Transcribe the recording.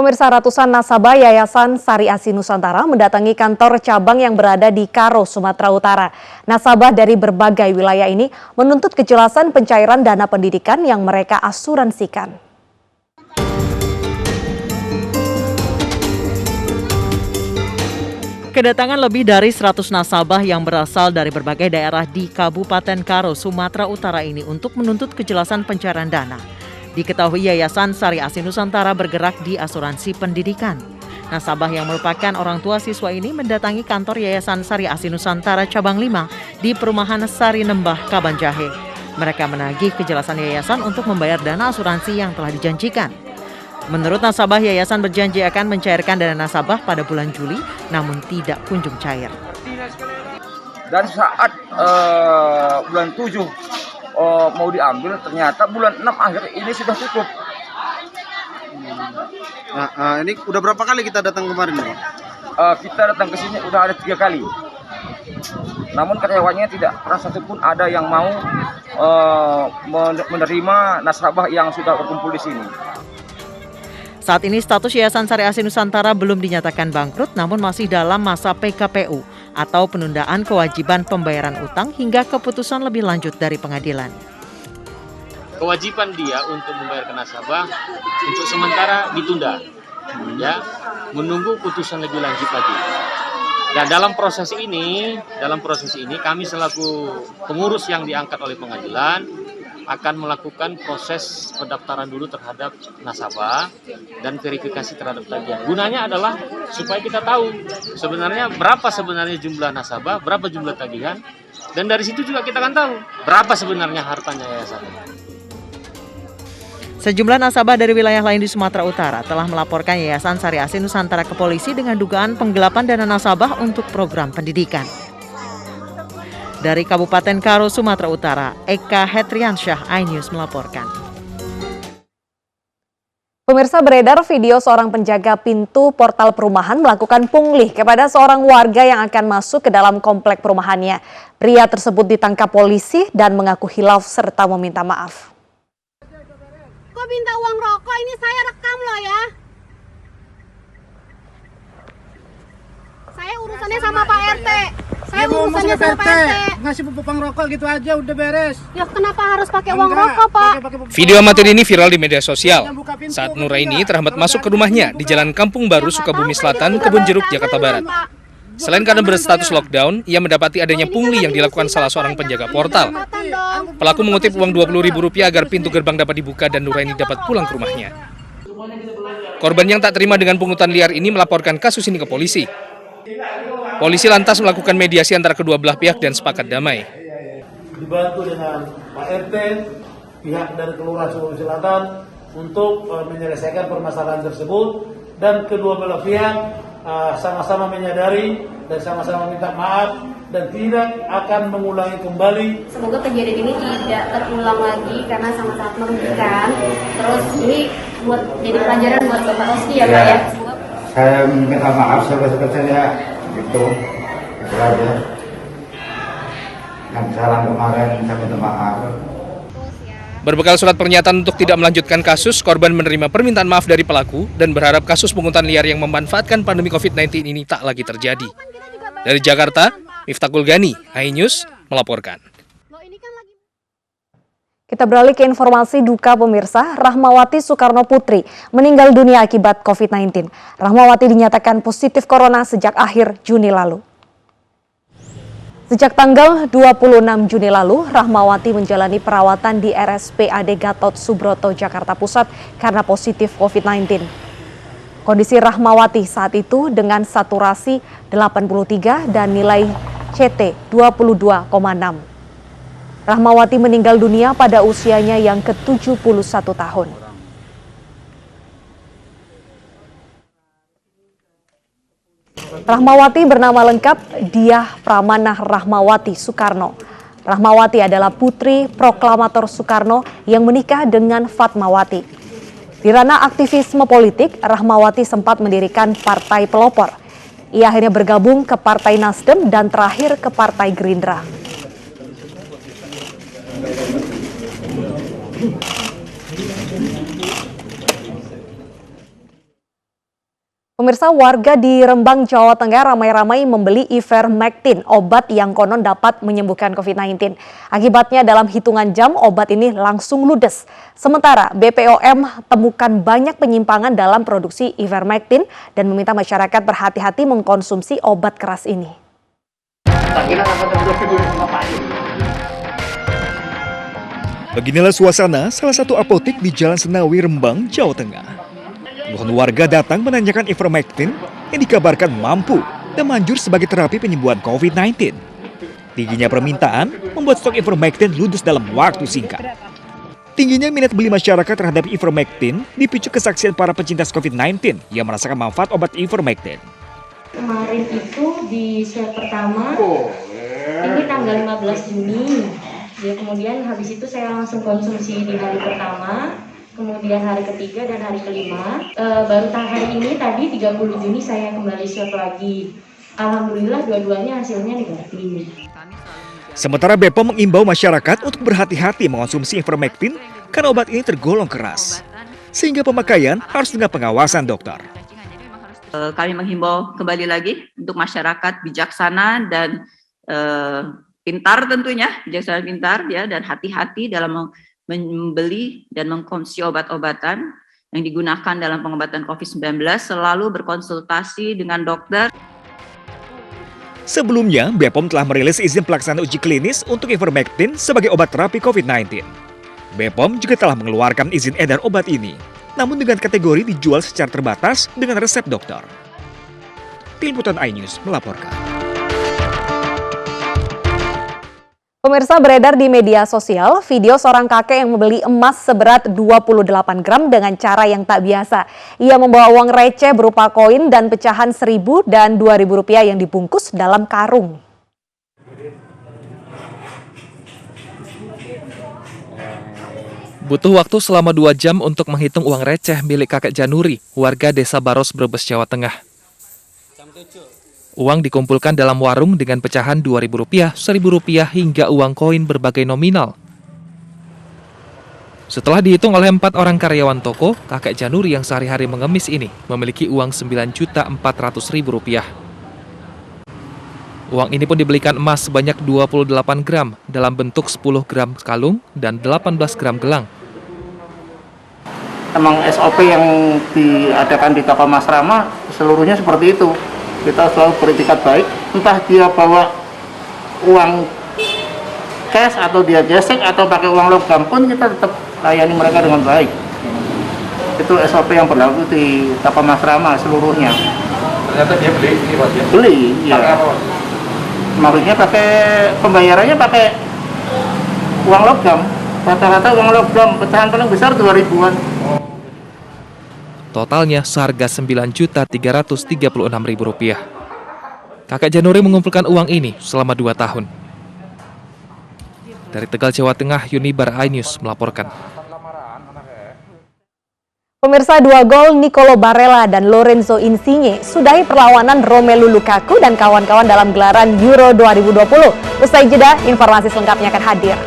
Pemirsa, ratusan nasabah Yayasan Sari Asi Nusantara mendatangi kantor cabang yang berada di Karo, Sumatera Utara. Nasabah dari berbagai wilayah ini menuntut kejelasan pencairan dana pendidikan yang mereka asuransikan. Kedatangan lebih dari 100 nasabah yang berasal dari berbagai daerah di Kabupaten Karo, Sumatera Utara ini untuk menuntut kejelasan pencairan dana. Diketahui Yayasan Sari Asi Nusantara bergerak di asuransi pendidikan. Nasabah yang merupakan orang tua siswa ini mendatangi kantor Yayasan Sari Asi Nusantara Cabang 5 di Perumahan Sari Nembah, Kabanjahe. Mereka menagih kejelasan yayasan untuk membayar dana asuransi yang telah dijanjikan. Menurut nasabah, yayasan berjanji akan mencairkan dana nasabah pada bulan Juli, namun tidak kunjung cair. Dan saat bulan 7 mau diambil, ternyata bulan 6 akhir ini sudah tutup. Nah, ini udah berapa kali kita datang kemarin, Pak? Kita datang ke sini udah ada 3 kali. Namun karyawannya tidak pernah satupun ada yang mau menerima nasabah yang sudah berkumpul di sini. Saat ini status Yayasan Sari Asi Nusantara belum dinyatakan bangkrut, namun masih dalam masa PKPU atau penundaan kewajiban pembayaran utang hingga keputusan lebih lanjut dari pengadilan. Kewajiban dia untuk membayar ke nasabah untuk sementara ditunda, ya, menunggu putusan lebih lanjut lagi. Dan dalam proses ini kami selaku pengurus yang diangkat oleh pengadilan akan melakukan proses pendaftaran dulu terhadap nasabah dan verifikasi terhadap tagihan. Gunanya adalah supaya kita tahu sebenarnya berapa jumlah nasabah, berapa jumlah tagihan, dan dari situ juga kita akan tahu berapa sebenarnya hartanya yayasan. Sejumlah nasabah dari wilayah lain di Sumatera Utara telah melaporkan Yayasan Sari Asi Nusantara ke polisi dengan dugaan penggelapan dana nasabah untuk program pendidikan. Dari Kabupaten Karo, Sumatera Utara, Eka Hetriansyah, iNews melaporkan. Pemirsa, beredar video seorang penjaga pintu portal perumahan melakukan pungli kepada seorang warga yang akan masuk ke dalam komplek perumahannya. Pria tersebut ditangkap polisi dan mengaku hilaf serta meminta maaf. Kok minta uang rokok? Ini saya rekam loh ya. Saya urusannya sama Pak RT. Saya urusannya sama Pak RT. Ngasih pupuk rokok gitu aja udah beres. Ya kenapa harus pakai uang rokok, Pak? Video amatir ini viral di media sosial saat Nuraini terhambat masuk ke rumahnya di Jalan Kampung Baru, Sukabumi Selatan, Kebun Jeruk, Jakarta Barat. Selain karena berstatus lockdown, ia mendapati adanya pungli yang dilakukan salah seorang penjaga portal. Pelaku mengutip uang Rp20.000 agar pintu gerbang dapat dibuka dan Nuraini dapat pulang ke rumahnya. Korban yang tak terima dengan pungutan liar ini melaporkan kasus ini ke polisi. Polisi lantas melakukan mediasi antara kedua belah pihak dan sepakat damai. Dibantu dengan Pak RT, pihak dari Kelurahan Sukabumi Selatan untuk menyelesaikan permasalahan tersebut, dan kedua belah pihak sama-sama menyadari dan sama-sama minta maaf dan tidak akan mengulangi kembali. Semoga kejadian ini tidak terulang lagi karena sangat-sangat merugikan. Terus ini buat jadi pelajaran buat Bapak Rosti ya, Pak ya. Saya minta maaf sebesar-besarnya gitu. Aja. Yang kesalahan kemarin saya minta maaf. Berbekal surat pernyataan untuk tidak melanjutkan kasus, korban menerima permintaan maaf dari pelaku dan berharap kasus pungutan liar yang memanfaatkan pandemi COVID-19 ini tak lagi terjadi. Dari Jakarta, Miftahul Gani, iNews melaporkan. Kita beralih ke informasi duka, pemirsa. Rahmawati Soekarno Putri meninggal dunia akibat COVID-19. Rahmawati dinyatakan positif corona sejak akhir Juni lalu. Sejak tanggal 26 Juni lalu, Rahmawati menjalani perawatan di RSPAD Gatot Subroto, Jakarta Pusat karena positif COVID-19. Kondisi Rahmawati saat itu dengan saturasi 83 dan nilai CT 22,6. Rahmawati meninggal dunia pada usianya yang ke-71 tahun. Rahmawati bernama lengkap Diah Pramanah Rahmawati Soekarno. Rahmawati adalah putri proklamator Soekarno yang menikah dengan Fatmawati. Di ranah aktivisme politik, Rahmawati sempat mendirikan partai pelopor. Ia akhirnya bergabung ke Partai Nasdem dan terakhir ke Partai Gerindra. Pemirsa, warga di Rembang, Jawa Tengah ramai-ramai membeli ivermectin, obat yang konon dapat menyembuhkan COVID-19. Akibatnya dalam hitungan jam obat ini langsung ludes. Sementara BPOM temukan banyak penyimpangan dalam produksi ivermectin dan meminta masyarakat berhati-hati mengkonsumsi obat keras ini. Beginilah suasana salah satu apotek di Jalan Senawi, Rembang, Jawa Tengah. Puluhan warga datang menanyakan ivermectin yang dikabarkan mampu dan manjur sebagai terapi penyembuhan COVID-19. Tingginya permintaan membuat stok ivermectin ludes dalam waktu singkat. Tingginya minat beli masyarakat terhadap ivermectin dipicu kesaksian para pecinta COVID-19 yang merasakan manfaat obat ivermectin. Kemarin itu di swab pertama, ini tanggal 15 Juni. Ya, kemudian habis itu saya langsung konsumsi di hari pertama, kemudian hari ketiga dan hari kelima. Baru hari ini tadi 30 Juni saya kembali swab lagi. Alhamdulillah dua-duanya hasilnya negatif. Sementara BPOM mengimbau masyarakat untuk berhati-hati mengonsumsi ivermectin karena obat ini tergolong keras. Sehingga pemakaian harus dengan pengawasan dokter. Kami menghimbau kembali lagi untuk masyarakat bijaksana dan pintar tentunya, bijaksana pintar ya, dan hati-hati dalam membeli dan mengkonsumsi obat-obatan yang digunakan dalam pengobatan COVID-19, selalu berkonsultasi dengan dokter. Sebelumnya, BPOM telah merilis izin pelaksanaan uji klinis untuk ivermectin sebagai obat terapi COVID-19. BPOM juga telah mengeluarkan izin edar obat ini, namun dengan kategori dijual secara terbatas dengan resep dokter. Tim Liputan iNews melaporkan. Pemirsa, beredar di media sosial video seorang kakek yang membeli emas seberat 28 gram dengan cara yang tak biasa. Ia membawa uang receh berupa koin dan pecahan 1.000 dan 2.000 rupiah yang dibungkus dalam karung. Butuh waktu selama 2 jam untuk menghitung uang receh milik kakek Januri, warga Desa Baros, Brebes, Jawa Tengah. Uang dikumpulkan dalam warung dengan pecahan Rp2.000, Rp1.000 hingga uang koin berbagai nominal. Setelah dihitung oleh 4 orang karyawan toko, kakek Januri yang sehari-hari mengemis ini memiliki uang Rp9.400.000. Uang ini pun dibelikan emas sebanyak 28 gram dalam bentuk 10 gram kalung dan 18 gram gelang. Emang SOP yang diadakan di toko Mas Rama seluruhnya seperti itu. Kita selalu beretikat baik, entah dia bawa uang cash atau dia gesek atau pakai uang logam pun kita tetap layani mereka dengan baik. Itu SOP yang berlaku di toko Mas Rama seluruhnya. Ternyata dia beli ini Pak ya? Beli, ya. Maksudnya pembayarannya pakai uang logam. Rata-rata uang logam, pecahan paling besar 2.000-an. Totalnya seharga Rp9.336.000. Kakek Januri mengumpulkan uang ini selama 2 tahun. Dari Tegal, Jawa Tengah, Yunibar iNews melaporkan. Pemirsa, 2 gol Nicolo Barella dan Lorenzo Insigne sudahi perlawanan Romelu Lukaku dan kawan-kawan dalam gelaran Euro 2020. Usai jeda, informasi selengkapnya akan hadir.